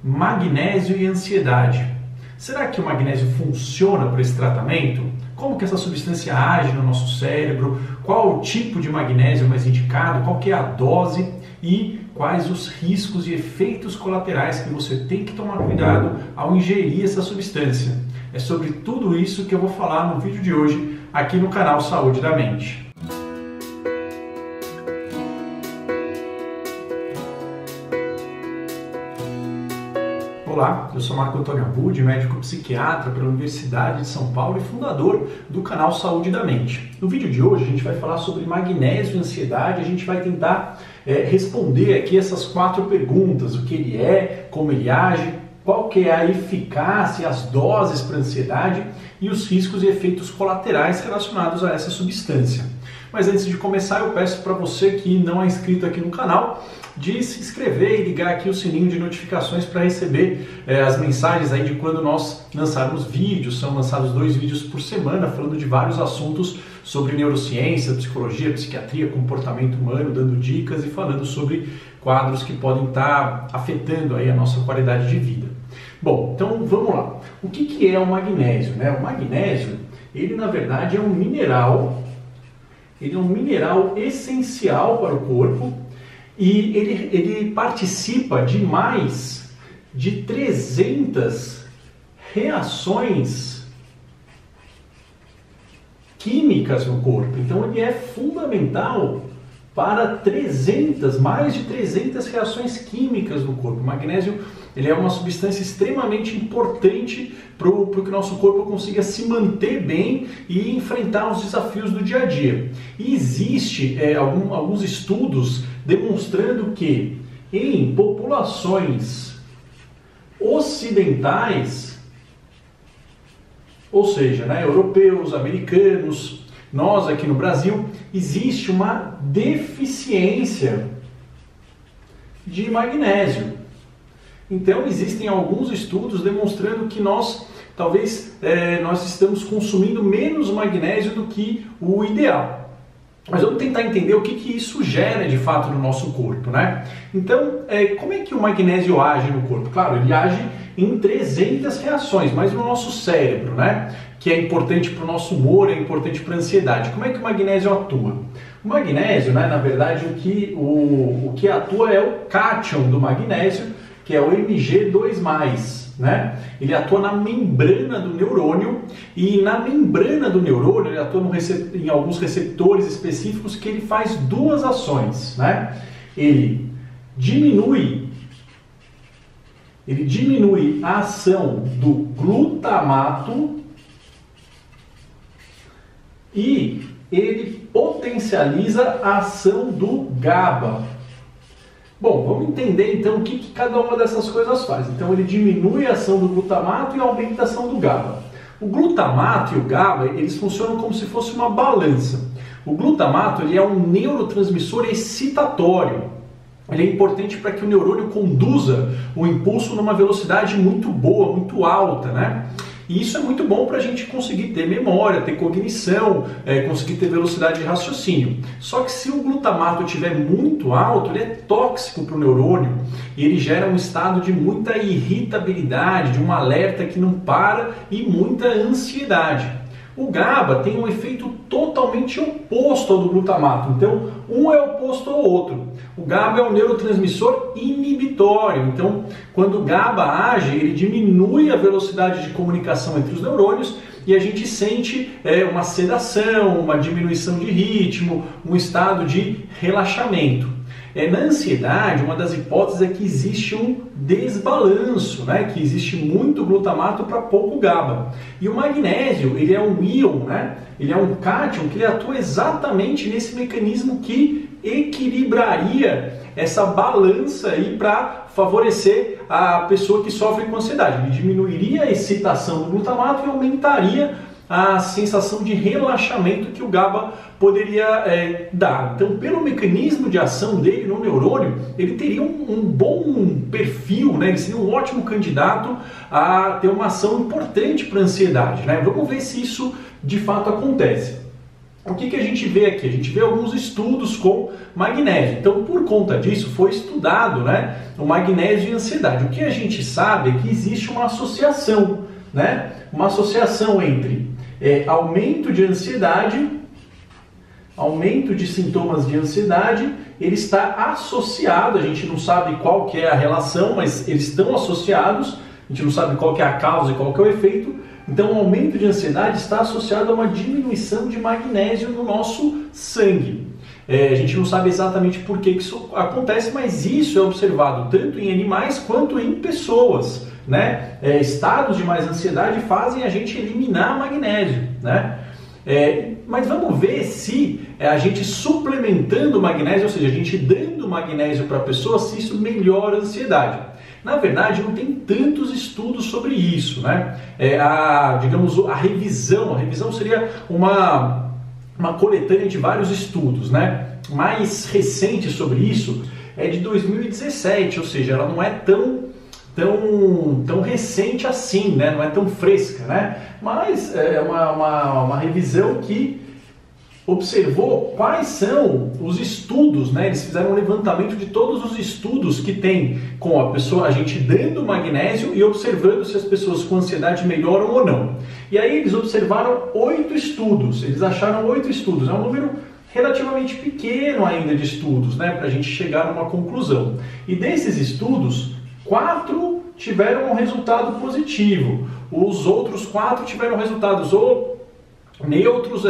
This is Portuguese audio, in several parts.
Magnésio e ansiedade. Será que o magnésio funciona para esse tratamento? Como que essa substância age no nosso cérebro? Qual o tipo de magnésio mais indicado? Qual que é a dose? E quais os riscos e efeitos colaterais que você tem que tomar cuidado ao ingerir essa substância? É sobre tudo isso que eu vou falar no vídeo de hoje aqui no canal Saúde da Mente. Olá, eu sou Marco Antônio Abud, médico psiquiatra pela Universidade de São Paulo e fundador do canal Saúde da Mente. No vídeo de hoje a gente vai falar sobre magnésio e ansiedade, a gente vai tentar responder aqui essas 4 perguntas: o que ele é, como ele age, qual que é a eficácia, as doses para ansiedade e os riscos e efeitos colaterais relacionados a essa substância. Mas antes de começar, eu peço para você que não é inscrito aqui no canal de se inscrever e ligar aqui o sininho de notificações para receber as mensagens aí de quando nós lançarmos vídeos. São lançados 2 vídeos por semana falando de vários assuntos sobre neurociência, psicologia, psiquiatria, comportamento humano, dando dicas e falando sobre quadros que podem estar afetando aí a nossa qualidade de vida. Bom, então vamos lá. O que é o magnésio, né? O magnésio, ele na verdade é um mineral. Ele é um mineral essencial para o corpo e ele participa de mais de 300 reações químicas no corpo. Então ele é fundamental para mais de 300 reações químicas no corpo. O magnésio ele é uma substância extremamente importante para que o nosso corpo consiga se manter bem e enfrentar os desafios do dia a dia. E existe alguns estudos demonstrando que em populações ocidentais, ou seja, europeus, americanos, nós aqui no Brasil, existe uma deficiência de magnésio. Então existem alguns estudos demonstrando que nós estamos consumindo menos magnésio do que o ideal. Mas vamos tentar entender o que isso gera de fato no nosso corpo, né? Então, como é que o magnésio age no corpo? Claro, ele age em 300 reações, mas no nosso cérebro, né? Que é importante para o nosso humor, é importante para a ansiedade. Como é que o magnésio atua? O magnésio, né, na verdade, o que atua é o cátion do magnésio, que é o Mg2+, né? Ele atua na membrana do neurônio e na membrana do neurônio ele atua em alguns receptores específicos que ele faz 2 ações, né? Ele diminui a ação do glutamato e ele potencializa a ação do GABA. Bom, vamos entender então o que cada uma dessas coisas faz. Então ele diminui a ação do glutamato e aumenta a ação do GABA. O glutamato e o GABA, eles funcionam como se fosse uma balança. O glutamato ele é um neurotransmissor excitatório. Ele é importante para que o neurônio conduza o impulso numa velocidade muito boa, muito alta, né? E isso é muito bom para a gente conseguir ter memória, ter cognição, conseguir ter velocidade de raciocínio. Só que se o glutamato estiver muito alto, ele é tóxico para o neurônio e ele gera um estado de muita irritabilidade, de um alerta que não para e muita ansiedade. O GABA tem um efeito totalmente oposto ao do glutamato, então um é oposto ao outro. O GABA é um neurotransmissor inibitório, então quando o GABA age, ele diminui a velocidade de comunicação entre os neurônios e a gente sente uma sedação, uma diminuição de ritmo, um estado de relaxamento. Na ansiedade, uma das hipóteses é que existe um desbalanço, né? Que existe muito glutamato para pouco GABA. E o magnésio, ele é um íon, né? Ele é um cátion que ele atua exatamente nesse mecanismo que equilibraria essa balança aí para favorecer a pessoa que sofre com ansiedade. Ele diminuiria a excitação do glutamato e aumentaria a sensação de relaxamento que o GABA poderia dar. Então, pelo mecanismo de ação dele no neurônio, ele teria um bom perfil, né? Ele seria um ótimo candidato a ter uma ação importante para a ansiedade, né? Vamos ver se isso de fato acontece. o que a gente vê aqui? A gente vê alguns estudos com magnésio. Então, por conta disso, foi estudado, né, o magnésio e a ansiedade. O que a gente sabe é que existe uma associação, né, uma associação entre aumento de ansiedade, aumento de sintomas de ansiedade, ele está associado, a gente não sabe qual que é a relação, mas eles estão associados, a gente não sabe qual que é a causa e qual que é o efeito. Então, o aumento de ansiedade está associado a uma diminuição de magnésio no nosso sangue. A gente não sabe exatamente por que isso acontece, mas isso é observado tanto em animais quanto em pessoas, né? Estados de mais ansiedade fazem a gente eliminar magnésio, né? Mas vamos ver se a gente suplementando magnésio, ou seja, a gente dando magnésio para a pessoa, se isso melhora a ansiedade. Na verdade, não tem tantos estudos sobre isso, né? Digamos, a revisão seria uma coletânea de vários estudos, né? Mais recente sobre isso é de 2017, ou seja, ela não é tão recente assim, né? Não é tão fresca, né? Mas é uma revisão que observou quais são os estudos, né? Eles fizeram um levantamento de todos os estudos que tem com a pessoa, a gente dando magnésio e observando se as pessoas com ansiedade melhoram ou não. E aí eles observaram 8 estudos, eles acharam 8 estudos, é um número relativamente pequeno ainda de estudos, né? Para a gente chegar a uma conclusão. E desses estudos, 4 tiveram um resultado positivo, os outros 4 tiveram resultados neutros,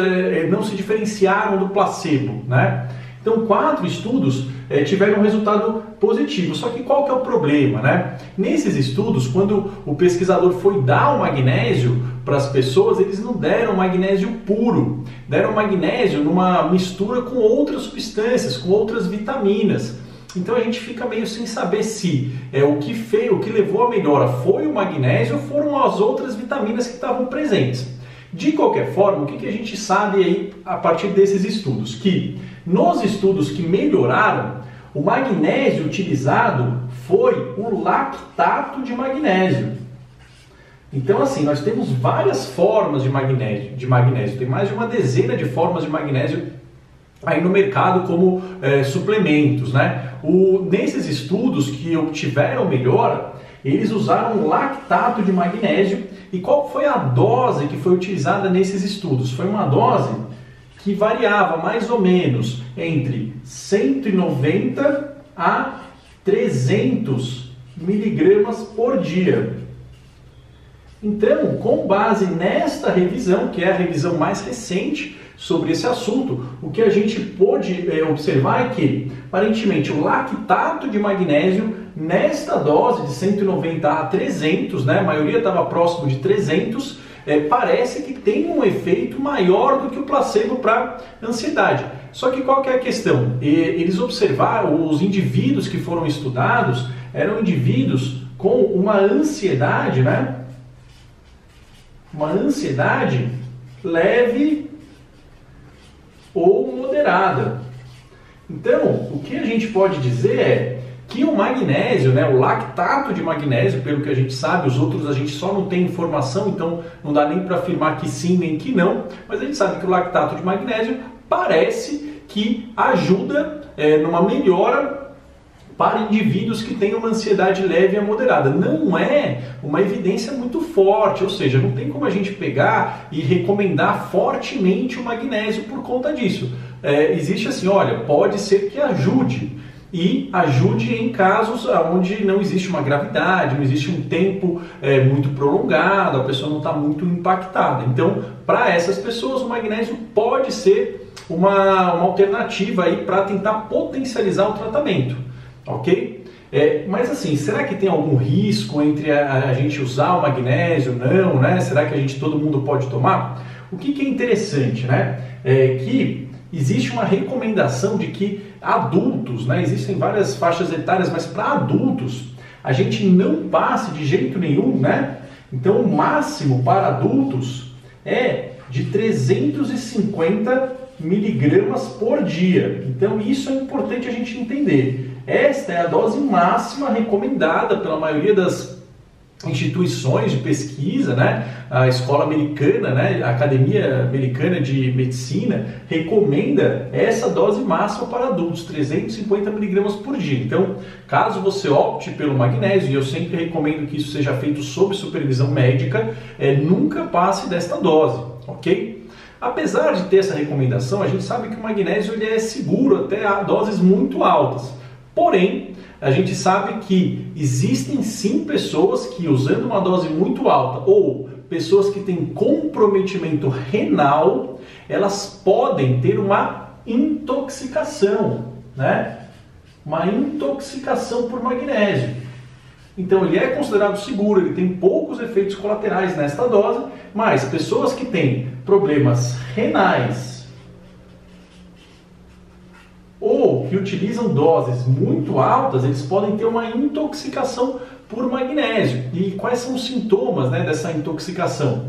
não se diferenciaram do placebo, né? Então, 4 estudos tiveram um resultado positivo. Só que qual que é o problema, né? Nesses estudos, quando o pesquisador foi dar o magnésio para as pessoas, eles não deram magnésio puro, deram magnésio numa mistura com outras substâncias, com outras vitaminas. Então a gente fica meio sem saber se o que levou à melhora foi o magnésio ou foram as outras vitaminas que estavam presentes. De qualquer forma, o que a gente sabe aí a partir desses estudos? Que nos estudos que melhoraram, o magnésio utilizado foi o lactato de magnésio. Então, assim, nós temos várias formas de magnésio. Tem mais de uma dezena de formas de magnésio aí no mercado como suplementos, né? Nesses estudos que obtiveram melhora, eles usaram lactato de magnésio. E qual foi a dose que foi utilizada nesses estudos? Foi uma dose que variava mais ou menos entre 190 a 300 miligramas por dia. Então, com base nesta revisão, que é a revisão mais recente sobre esse assunto, o que a gente pôde observar é que, aparentemente, o lactato de magnésio, nesta dose de 190 a 300, né, a maioria estava próximo de 300, parece que tem um efeito maior do que o placebo para ansiedade. Só que qual que é a questão? Eles observaram, os indivíduos que foram estudados, eram indivíduos com uma ansiedade, né? Uma ansiedade leve ou moderada. Então, o que a gente pode dizer é que o magnésio, né, o lactato de magnésio, pelo que a gente sabe, os outros a gente só não tem informação, então não dá nem para afirmar que sim nem que não, mas a gente sabe que o lactato de magnésio parece que ajuda numa melhora para indivíduos que têm uma ansiedade leve a moderada. Não é uma evidência muito forte, ou seja, não tem como a gente pegar e recomendar fortemente o magnésio por conta disso. Existe assim, olha, pode ser que ajude, e ajude em casos onde não existe uma gravidade, não existe um tempo muito prolongado, a pessoa não está muito impactada. Então, para essas pessoas, o magnésio pode ser uma alternativa aí para tentar potencializar o tratamento. Ok? Mas assim, será que tem algum risco entre a gente usar o magnésio? Não, né? Será que todo mundo pode tomar? O que é interessante, né? É que existe uma recomendação de que adultos, né? Existem várias faixas etárias, mas para adultos a gente não passe de jeito nenhum, né? Então o máximo para adultos é de 350 miligramas por dia. Então isso é importante a gente entender. Esta é a dose máxima recomendada pela maioria das instituições de pesquisa, né? A escola americana, né? A Academia Americana de Medicina recomenda essa dose máxima para adultos, 350 miligramas por dia. Então, caso você opte pelo magnésio, e eu sempre recomendo que isso seja feito sob supervisão médica, nunca passe desta dose, ok? Apesar de ter essa recomendação, a gente sabe que o magnésio ele é seguro até a doses muito altas. Porém, a gente sabe que existem sim pessoas que, usando uma dose muito alta ou pessoas que têm comprometimento renal, elas podem ter uma intoxicação, né? Uma intoxicação por magnésio. Então ele é considerado seguro, ele tem poucos efeitos colaterais nesta dose, mas pessoas que têm problemas renais ou que utilizam doses muito altas, eles podem ter uma intoxicação por magnésio. E quais são os sintomas, né, dessa intoxicação?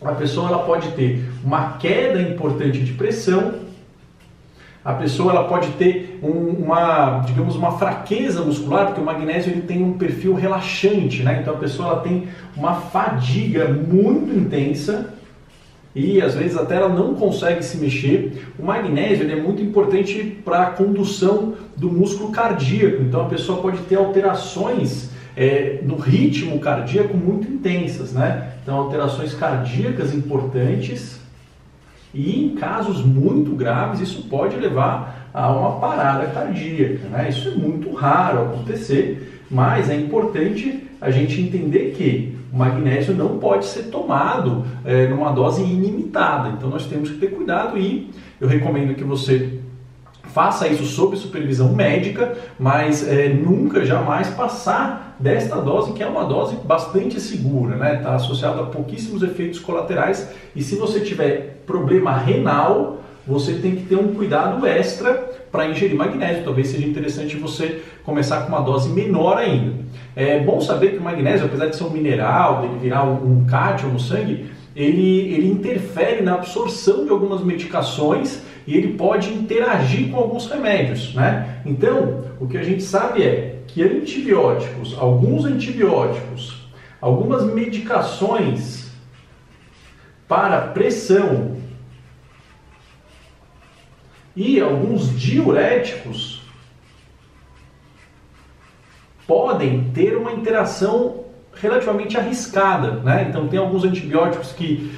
A pessoa ela pode ter uma queda importante de pressão, a pessoa ela pode ter digamos, uma fraqueza muscular, porque o magnésio ele tem um perfil relaxante, né? Então a pessoa ela tem uma fadiga muito intensa, e às vezes até ela não consegue se mexer. O magnésio ele é muito importante para a condução do músculo cardíaco, então a pessoa pode ter alterações no ritmo cardíaco muito intensas, né? Então alterações cardíacas importantes, e em casos muito graves isso pode levar a uma parada cardíaca, né? Isso é muito raro acontecer, mas é importante a gente entender que o magnésio não pode ser tomado numa dose ilimitada, então nós temos que ter cuidado, e eu recomendo que você faça isso sob supervisão médica, mas nunca, jamais passar desta dose, que é uma dose bastante segura, né? Está associada a pouquíssimos efeitos colaterais, e se você tiver problema renal, você tem que ter um cuidado extra para ingerir magnésio. Talvez seja interessante você começar com uma dose menor ainda. É bom saber que o magnésio, apesar de ser um mineral, dele virar um cátion no sangue, ele interfere na absorção de algumas medicações e ele pode interagir com alguns remédios, né? Então, o que a gente sabe é que alguns antibióticos, algumas medicações para pressão e alguns diuréticos podem ter uma interação relativamente arriscada, né? Então tem alguns antibióticos que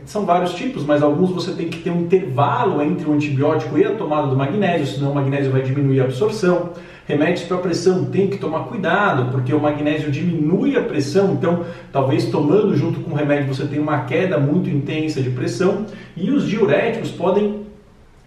são vários tipos, mas alguns você tem que ter um intervalo entre o antibiótico e a tomada do magnésio, senão o magnésio vai diminuir a absorção. Remédios para pressão tem que tomar cuidado, porque o magnésio diminui a pressão, então talvez tomando junto com o remédio você tenha uma queda muito intensa de pressão. E os diuréticos podem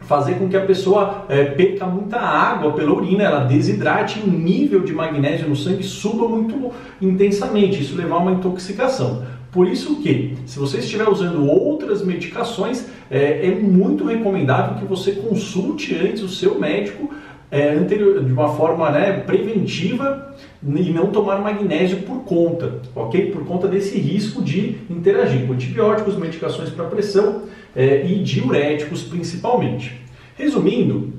fazer com que a pessoa perca muita água pela urina, ela desidrate e o nível de magnésio no sangue suba muito intensamente, isso levar a uma intoxicação. Por isso que, se você estiver usando outras medicações, é muito recomendável que você consulte antes o seu médico de uma forma preventiva, e não tomar magnésio por conta, ok? Por conta desse risco de interagir com antibióticos, medicações para pressão e diuréticos principalmente. Resumindo,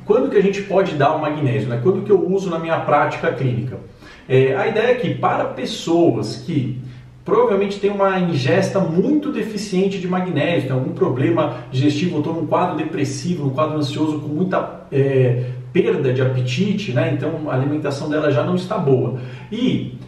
quando que a gente pode dar o magnésio, né? Quando que eu uso na minha prática clínica? A ideia é que para pessoas que provavelmente têm uma ingesta muito deficiente de magnésio, tem algum problema digestivo, ou estão num quadro depressivo, num quadro ansioso com muita perda de apetite, né? Então a alimentação dela já não está boa. E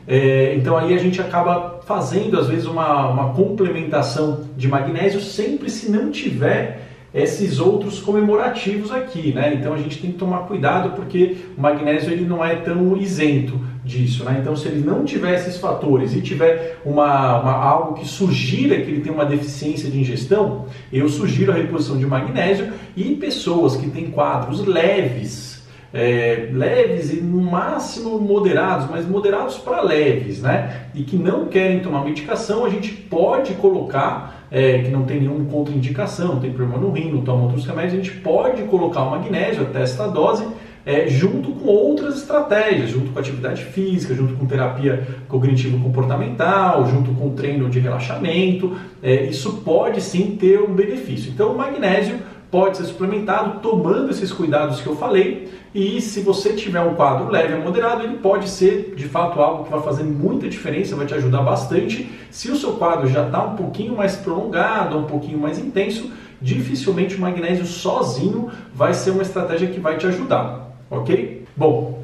então aí a gente acaba fazendo às vezes uma complementação de magnésio, sempre se não tiver esses outros comemorativos aqui, né? Então a gente tem que tomar cuidado, porque o magnésio ele não é tão isento disso, né? Então se ele não tiver esses fatores e tiver algo que sugira que ele tem uma deficiência de ingestão, eu sugiro a reposição de magnésio. E pessoas que têm quadros leves e no máximo moderados, mas moderados para leves, né? E que não querem tomar medicação, a gente pode colocar, que não tem nenhuma contraindicação, não tem problema no rim, não toma outros remédios, a gente pode colocar o magnésio até esta dose, junto com outras estratégias, junto com atividade física, junto com terapia cognitivo-comportamental, junto com treino de relaxamento. Isso pode sim ter um benefício. Então o magnésio pode ser suplementado tomando esses cuidados que eu falei, e se você tiver um quadro leve a moderado, ele pode ser de fato algo que vai fazer muita diferença, vai te ajudar bastante. Se o seu quadro já está um pouquinho mais prolongado, um pouquinho mais intenso, dificilmente o magnésio sozinho vai ser uma estratégia que vai te ajudar, ok? Bom,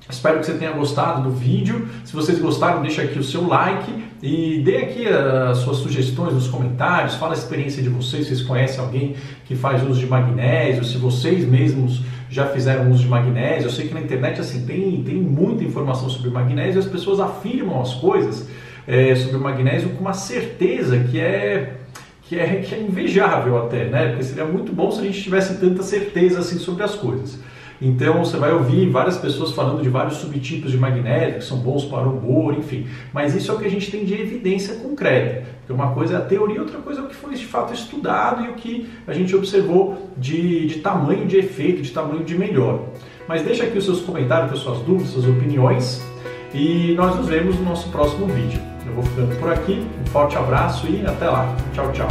espero que você tenha gostado do vídeo. Se vocês gostaram, deixa aqui o seu like e dê aqui as suas sugestões nos comentários, fala a experiência de vocês, se vocês conhecem alguém que faz uso de magnésio, se vocês mesmos já fizeram uso de magnésio. Eu sei que na internet assim, tem muita informação sobre magnésio e as pessoas afirmam as coisas sobre o magnésio com uma certeza que é invejável até, né? Porque seria muito bom se a gente tivesse tanta certeza assim sobre as coisas. Então você vai ouvir várias pessoas falando de vários subtipos de magnésio que são bons para o humor, enfim. Mas isso é o que a gente tem de evidência concreta. Porque uma coisa é a teoria, outra coisa é o que foi de fato estudado e o que a gente observou de tamanho de efeito, de tamanho de melhora. Mas deixa aqui os seus comentários, as suas dúvidas, suas opiniões e nós nos vemos no nosso próximo vídeo. Eu vou ficando por aqui, um forte abraço e até lá. Tchau, tchau.